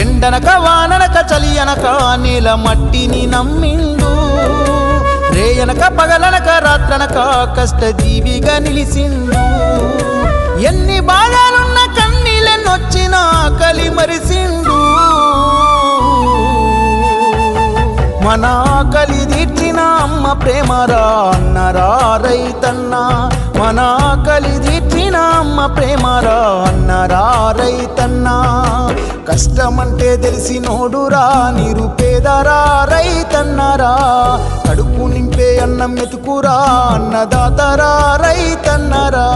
ఎండనక వాననక చలి అనక నేల మట్టిని నమ్మిండు, రేయనక పగలనక రాత్రనక కష్టజీవిగా నిలిసిండు. ఎన్ని బాధలున్న కన్నీళ్ళెన్నొచ్చినా కలి మరిసిండు, మన ఆకలి తీర్చిన అమ్మ ప్రేమరా అన్నరా రైతన్నా, మన ఆకలి తీర్చిన అమ్మ ప్రేమరా అన్నరా రైతన్నా. కష్టమంటే తెలిసినోడురా నిరుపేదరా రైతన్నరా, కడుపు నింపే అన్నం మెతుకురా అన్నదాతరా రైతన్నరా.